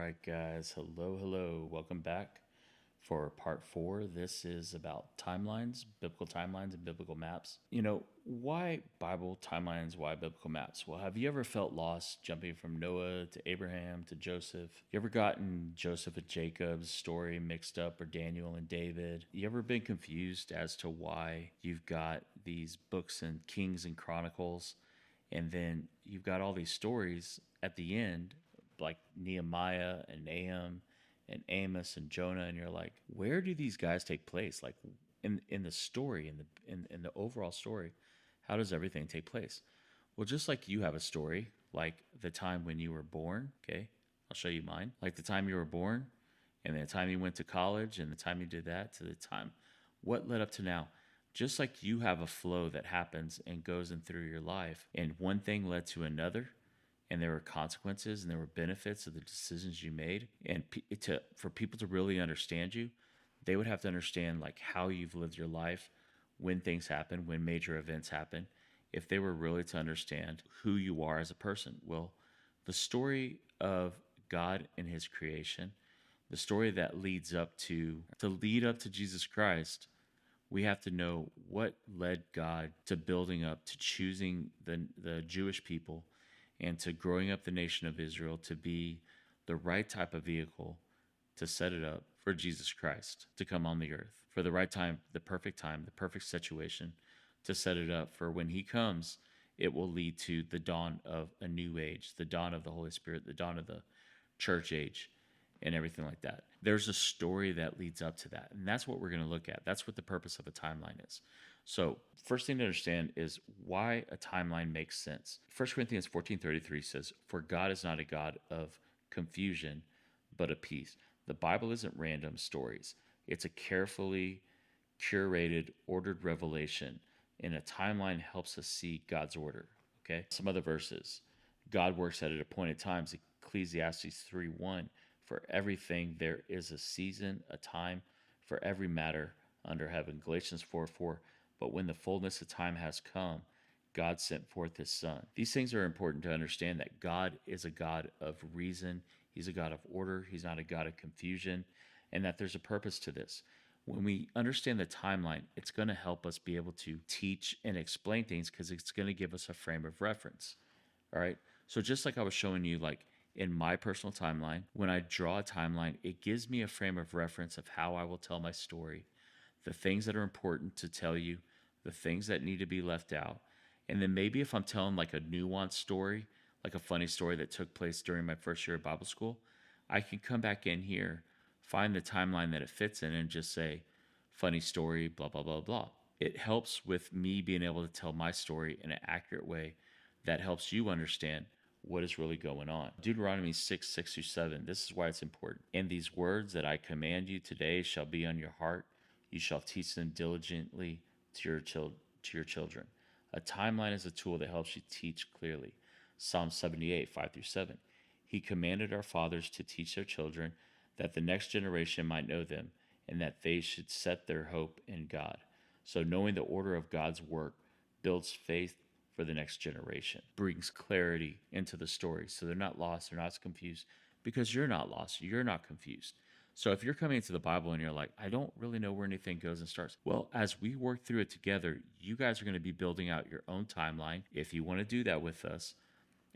right, guys. Hello. Welcome back for part four. This is about timelines, biblical timelines, and biblical maps. Why Bible timelines? Why biblical maps? Well, have you ever felt lost jumping from Noah to Abraham to Joseph? You ever gotten Joseph and Jacob's story mixed up, or Daniel and David? You ever been confused as to why you've got these books and Kings and Chronicles, and then you've got all these stories at the end, like Nehemiah and Nahum and Amos and Jonah, and you're like, where do these guys take place? Like in the story, in the overall story, how does everything take place? Well, just like you have a story, like the time when you were born. Okay, I'll show you mine. Like the time you were born, and the time you went to college, and the time you did that, to the time what led up to now. Just like you have a flow that happens and goes in through your life, and one thing led to another, and there were consequences and there were benefits of the decisions you made, and for people to really understand you, they would have to understand like how you've lived your life, when things happen, when major events happen, if they were really to understand who you are as a person. Well, the story of God and his creation, the story that leads up to lead up to Jesus Christ, we have to know what led God to building up, to choosing the Jewish people, and to growing up the nation of Israel to be the right type of vehicle to set it up for Jesus Christ to come on the earth for the right time, the perfect situation to set it up for when he comes. It will lead to the dawn of a new age, the dawn of the Holy Spirit, the dawn of the church age, and everything like that. There's a story that leads up to that. And that's what we're going to look at. That's what the purpose of a timeline is. So, first thing to understand is why a timeline makes sense. 1 Corinthians 14:33 says, "For God is not a God of confusion, but of peace." The Bible isn't random stories. It's a carefully curated, ordered revelation, and a timeline helps us see God's order. Okay? Some other verses. God works at appointed times. Ecclesiastes 3:1. For everything there is a season, a time for every matter under heaven. Galatians 4:4. But when the fullness of time has come, God sent forth his son. These things are important to understand, that God is a God of reason. He's a God of order. He's not a God of confusion, and that there's a purpose to this. When we understand the timeline, it's going to help us be able to teach and explain things, because it's going to give us a frame of reference. All right. So just like I was showing you, like in my personal timeline, when I draw a timeline, it gives me a frame of reference of how I will tell my story, the things that are important to tell you, the things that need to be left out. And then maybe if I'm telling like a nuanced story, like a funny story that took place during my first year of Bible school, I can come back in here, find the timeline that it fits in, and just say, funny story, blah, blah, blah, blah. It helps with me being able to tell my story in an accurate way that helps you understand what is really going on. Deuteronomy 6:6-7. This is why it's important. And these words that I command you today shall be on your heart. You shall teach them diligently to your children. A timeline is a tool that helps you teach clearly. Psalm 78:5-7. He commanded our fathers to teach their children, that the next generation might know them, and that they should set their hope in God. So knowing the order of God's work builds faith for the next generation, brings clarity into the story, so they're not lost, they're not confused, because you're not lost, you're not confused. So if you're coming into the Bible and you're like, I don't really know where anything goes and starts, well, as we work through it together, you guys are going to be building out your own timeline. If you want to do that with us,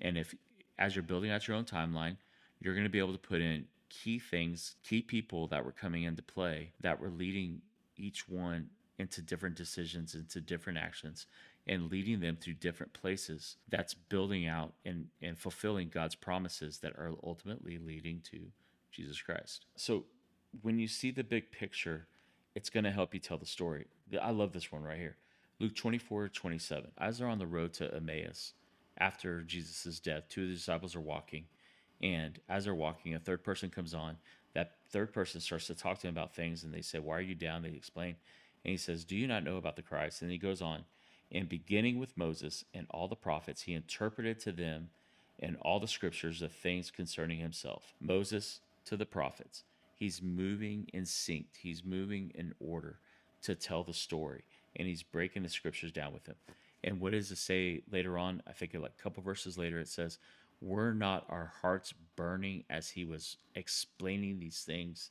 and if as you're building out your own timeline, you're going to be able to put in key things, key people that were coming into play, that were leading each one into different decisions, into different actions, and leading them to different places. That's building out and fulfilling God's promises that are ultimately leading to Jesus Christ. So when you see the big picture, it's going to help you tell the story. I love this one right here. Luke 24:27. As they're on the road to Emmaus after Jesus' death, two of the disciples are walking. And as they're walking, a third person comes on. That third person starts to talk to them about things, and they say, "Why are you down?" They explain. And he says, "Do you not know about the Christ?" And he goes on. And beginning with Moses and all the prophets, he interpreted to them in all the scriptures the things concerning himself. Moses to the prophets. He's moving in sync. He's moving in order to tell the story. And he's breaking the scriptures down with him. And what does it say later on? I think like a couple verses later, it says, Were not our hearts burning as he was explaining these things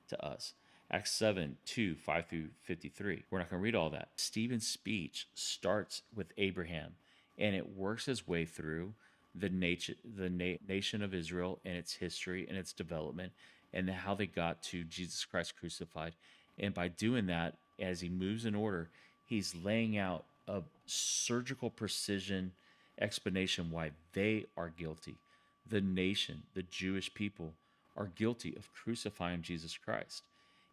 to us? Acts 7, 2, 5 through 53. We're not going to read all that. Stephen's speech starts with Abraham, and it works its way through nation of Israel and its history and its development and how they got to Jesus Christ crucified. And by doing that, as he moves in order, he's laying out a surgical precision explanation why they are guilty. The nation, the Jewish people, are guilty of crucifying Jesus Christ.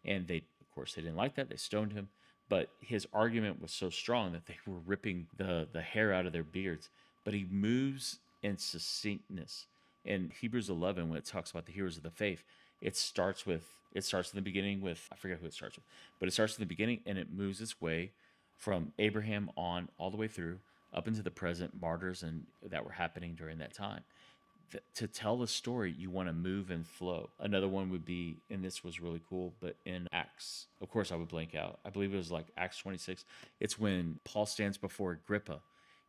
And they, of course, they didn't like that. They stoned him. But his argument was so strong that they were ripping the hair out of their beards. But he moves in succinctness. In Hebrews 11, when it talks about the heroes of the faith, it starts in the beginning with, I forget who it starts with, but it starts in the beginning and it moves its way from Abraham on all the way through up into the present martyrs and that were happening during that time. To tell a story, you want to move and flow. Another one would be, and this was really cool, but in Acts, of course I would blank out. I believe it was like Acts 26. It's when Paul stands before Agrippa.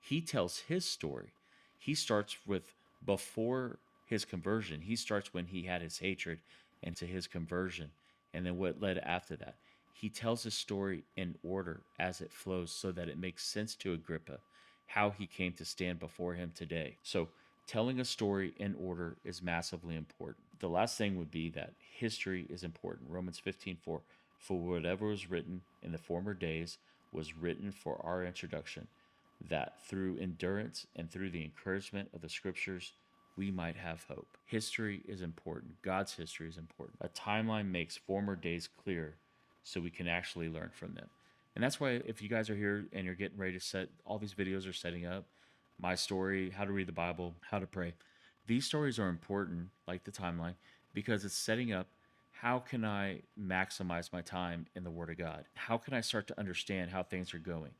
He tells his story. He starts with before his conversion. He starts when he had his hatred and to his conversion, and then what led after that. He tells his story in order as it flows so that it makes sense to Agrippa how he came to stand before him today. So telling a story in order is massively important. The last thing would be that history is important. Romans 15:4. For whatever was written in the former days was written for our introduction, that through endurance and through the encouragement of the scriptures, we might have hope. History is important. God's history is important. A timeline makes former days clear so we can actually learn from them. And that's why if you guys are here and you're getting ready to set, all these videos are setting up, my story, how to read the Bible, how to pray. These stories are important, like the timeline, because it's setting up how can I maximize my time in the Word of God? How can I start to understand how things are going?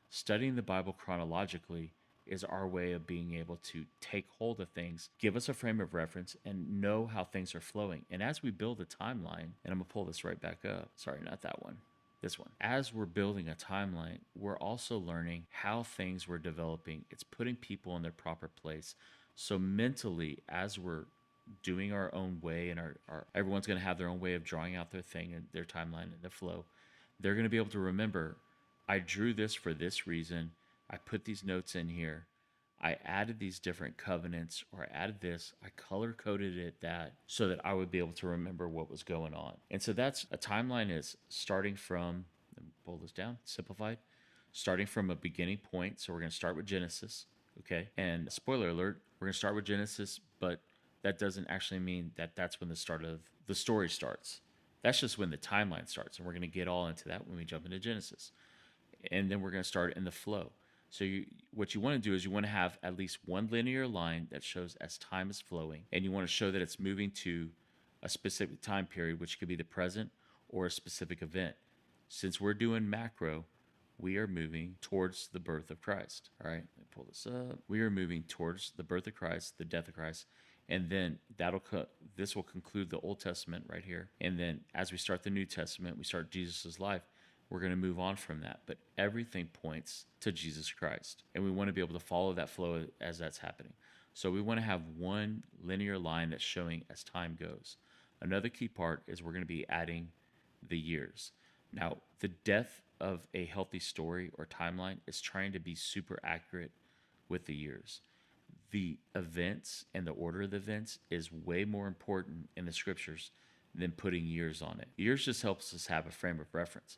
Studying the Bible chronologically is our way of being able to take hold of things, give us a frame of reference, and know how things are flowing. And as we build a timeline, and I'm going to pull this right back up. Sorry, not that one. This one. As we're building a timeline, we're also learning how things were developing. It's putting people in their proper place. So mentally, as we're doing our own way, and our everyone's going to have their own way of drawing out their thing and their timeline and their flow, they're going to be able to remember, I drew this for this reason. I put these notes in here. I added these different covenants, or I added this, I color coded it that so that I would be able to remember what was going on. And so that's a timeline is starting from, let me pull this down, simplified, starting from a beginning point. So we're going to start with Genesis, okay? And spoiler alert, we're going to start with Genesis, but that doesn't actually mean that that's when the start of the story starts. That's just when the timeline starts. And we're going to get all into that when we jump into Genesis. And then we're going to start in the flow. So what you want to do is you want to have at least one linear line that shows as time is flowing, and you want to show that it's moving to a specific time period, which could be the present or a specific event. Since we're doing macro, we are moving towards the birth of Christ. All right, let me pull this up. We are moving towards the birth of Christ, the death of Christ, and then this will conclude the Old Testament right here. And then as we start the New Testament, we start Jesus' life. We're going to move on from that, but everything points to Jesus Christ, and we want to be able to follow that flow as that's happening. So we want to have one linear line that's showing as time goes. Another key part is we're going to be adding the years. Now, the depth of a healthy story or timeline is trying to be super accurate with the years. The events and the order of the events is way more important in the scriptures than putting years on it. Years just helps us have a frame of reference.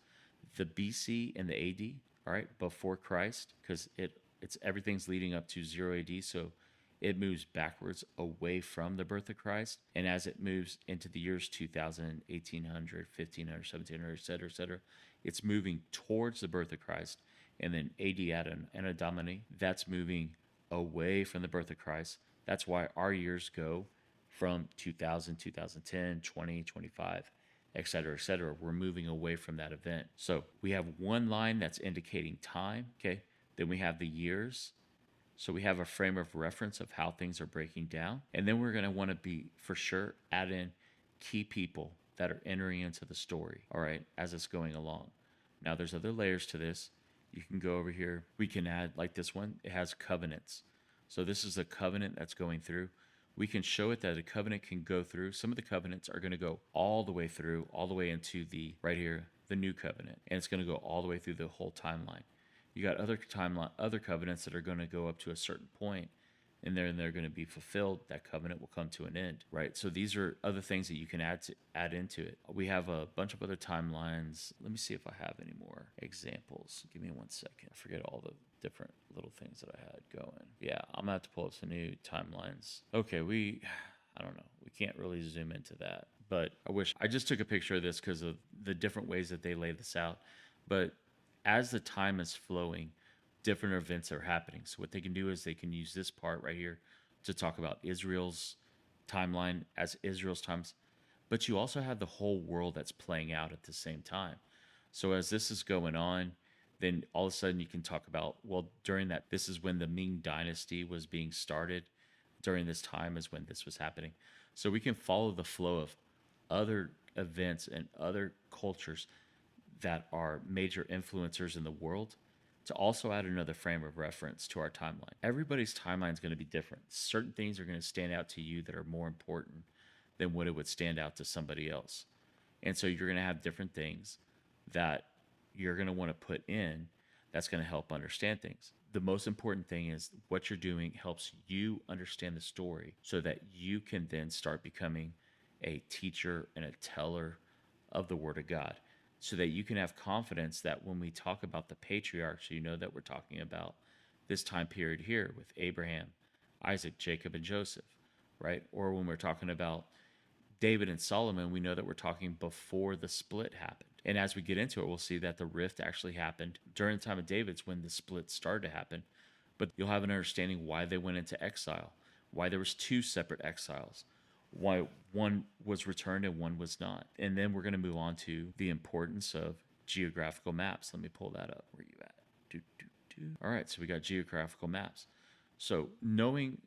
The BC and the AD, all right, before Christ, because it's everything's leading up to 0 AD, so it moves backwards away from the birth of Christ. And as it moves into the years 2000, 1800, 1500, 1700, et cetera, it's moving towards the birth of Christ. And then AD Anno Domini, that's moving away from the birth of Christ. That's why our years go from 2000, 2010, 20, 25, et cetera, et cetera. We're moving away from that event. So we have one line that's indicating time, okay? Then we have the years. So we have a frame of reference of how things are breaking down. And then we're going to want to be, for sure, add in key people that are entering into the story, all right, as it's going along. Now, there's other layers to this. You can go over here. We can add, like this one, it has covenants. So this is a covenant that's going through. we can show it that a covenant can go through. Some of the covenants are going to go all the way through, all the way into the right here, the new covenant, and it's going to go all the way through the whole timeline. You got other covenants that are going to go up to a certain point, and then they're going to be fulfilled. That covenant will come to an end, right? So these are other things that you can add into it. We have a bunch of other timelines. Let me see if I have any more examples. Give me 1 second. I forget all the different little things that I had going. Yeah, I'm gonna have to pull up some new timelines. Okay, I don't know. We can't really zoom into that, but I just took a picture of this because of the different ways that they lay this out. But as the time is flowing, different events are happening. So what they can do is they can use this part right here to talk about Israel's timeline as Israel's times, but you also have the whole world that's playing out at the same time. So as this is going on, then all of a sudden you can talk about, well, during that, this is when the Ming dynasty was being started. During this time is when this was happening. So we can follow the flow of other events and other cultures that are major influencers in the world to also add another frame of reference to our timeline. Everybody's timeline is going to be different. Certain things are going to stand out to you that are more important than what it would stand out to somebody else. And so you're going to have different things that you're going to want to put in that's going to help understand things. The most important thing is what you're doing helps you understand the story so that you can then start becoming a teacher and a teller of the Word of God, so that you can have confidence that when we talk about the patriarchs, you know that we're talking about this time period here with Abraham, Isaac, Jacob, and Joseph, right? Or when we're talking about David and Solomon, we know that we're talking before the split happened. And as we get into it, we'll see that the rift actually happened during the time of David's when the split started to happen. But you'll have an understanding why they went into exile, why there was 2 separate exiles, why one was returned and one was not. And then we're going to move on to the importance of geographical maps. Let me pull that up. Where you at? All right, so we got geographical maps. So knowing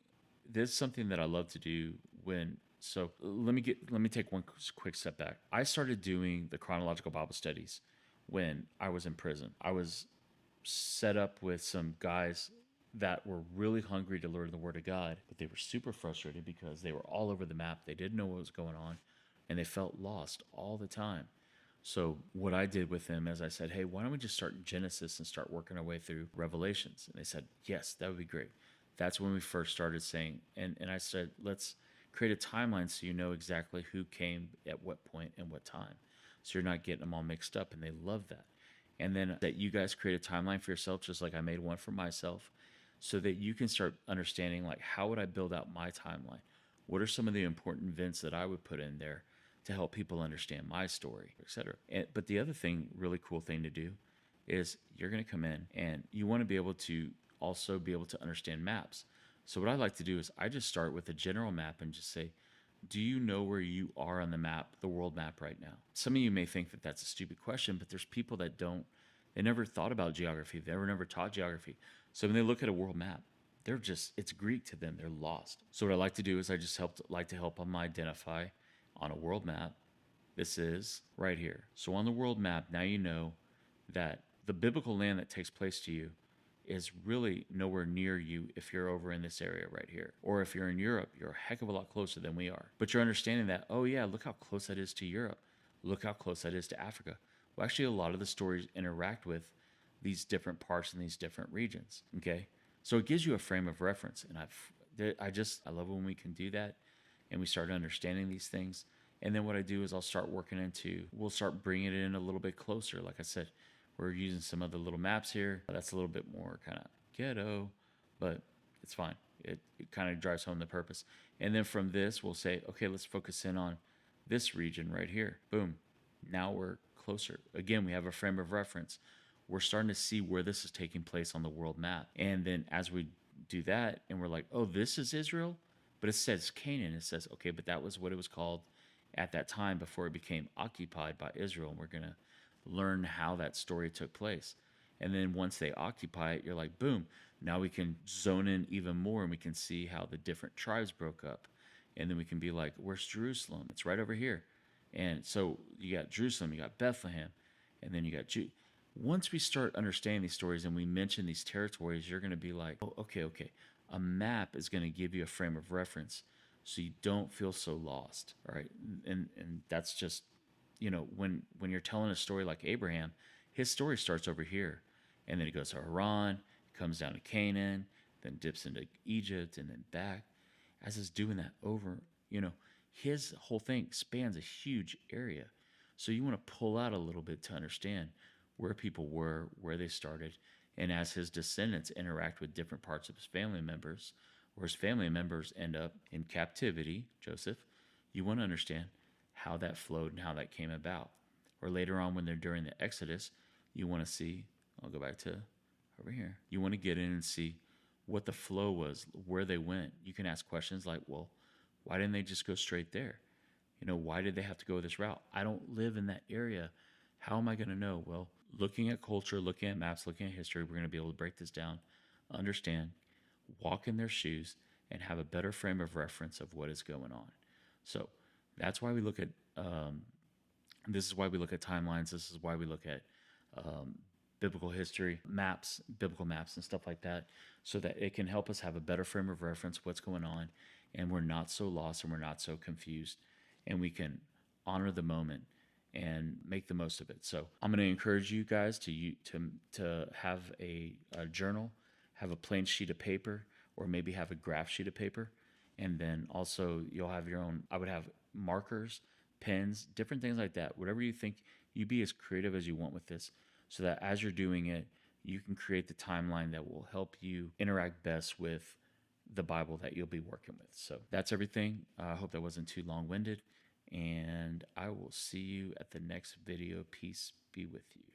this is something that I love to do when so let me take one quick step back. I started doing the chronological Bible studies when I was in prison. I was set up with some guys that were really hungry to learn the Word of God, but they were super frustrated because they were all over the map. They didn't know what was going on, and they felt lost all the time. So what I did with them is I said, hey, why don't we just start in Genesis and start working our way through Revelations? And they said, yes, that would be great. That's when we first started saying, and I said, let's create a timeline so you know exactly who came at what point and what time. So you're not getting them all mixed up, and they love that. And then that you guys create a timeline for yourself, just like I made one for myself, so that you can start understanding, like, how would I build out my timeline? What are some of the important events that I would put in there to help people understand my story, etc. But the other thing, really cool thing to do, is you're going to come in and you want to be able to also be able to understand maps. So what I like to do is I just start with a general map and just say, do you know where you are on the map, the world map right now? Some of you may think that that's a stupid question, but there's people that don't. They never thought about geography. They were never taught geography. So when they look at a world map, it's Greek to them. They're lost. So what I like to do is I just like to help them identify on a world map. This is right here. So on the world map, now you know that the biblical land that takes place to you is really nowhere near you if you're over in this area right here. Or if you're in Europe, you're a heck of a lot closer than we are. But you're understanding that, oh yeah, look how close that is to Europe. Look how close that is to Africa. Well, actually, a lot of the stories interact with these different parts and these different regions, okay? So it gives you a frame of reference. And I love when we can do that and we start understanding these things. And then what I do is we'll start bringing it in a little bit closer. Like I said, we're using some other little maps here. That's a little bit more kind of ghetto, but it's fine. It kind of drives home the purpose. And then from this, we'll say, okay, let's focus in on this region right here. Boom. Now we're closer. Again, we have a frame of reference. We're starting to see where this is taking place on the world map. And then as we do that, and we're like, oh, this is Israel, but it says Canaan. It says, okay, but that was what it was called at that time before it became occupied by Israel. And we're going to learn how that story took place. And then once they occupy it, you're like, boom, now we can zone in even more and we can see how the different tribes broke up. And then we can be like, where's Jerusalem? It's right over here. And so you got Jerusalem, you got Bethlehem, and then you got Judah. Once we start understanding these stories and we mention these territories, you're going to be like, oh, okay. A map is going to give you a frame of reference so you don't feel so lost. All right. And that's just, when you're telling a story like Abraham, his story starts over here, and then he goes to Haran, comes down to Canaan, then dips into Egypt, and then back. As he's doing that over, you know, his whole thing spans a huge area. So you want to pull out a little bit to understand where people were, where they started, and as his descendants interact with different parts of his family members, or his family members end up in captivity, Joseph, you want to understand how that flowed and how that came about. Or later on, when they're during the Exodus, you want to see, I'll go back to over here. You want to get in and see what the flow was, where they went. You can ask questions like, well, why didn't they just go straight there? Why did they have to go this route? I don't live in that area. How am I going to know? Well, looking at culture, looking at maps, looking at history, we're going to be able to break this down, understand, walk in their shoes, and have a better frame of reference of what is going on. So that's why we look at this is why we look at timelines. This is why we look at um, biblical history maps, biblical maps, and stuff like that, so that it can help us have a better frame of reference what's going on, and we're not so lost and we're not so confused, and we can honor the moment and make the most of it. So I'm going to encourage you guys to have a journal, have a plain sheet of paper, or maybe have a graph sheet of paper, and then also you'll have your own. I would have markers, pens, different things like that. Whatever you think, you be as creative as you want with this, so that as you're doing it, you can create the timeline that will help you interact best with the Bible that you'll be working with. So that's everything. I hope that wasn't too long winded. And I will see you at the next video. Peace be with you.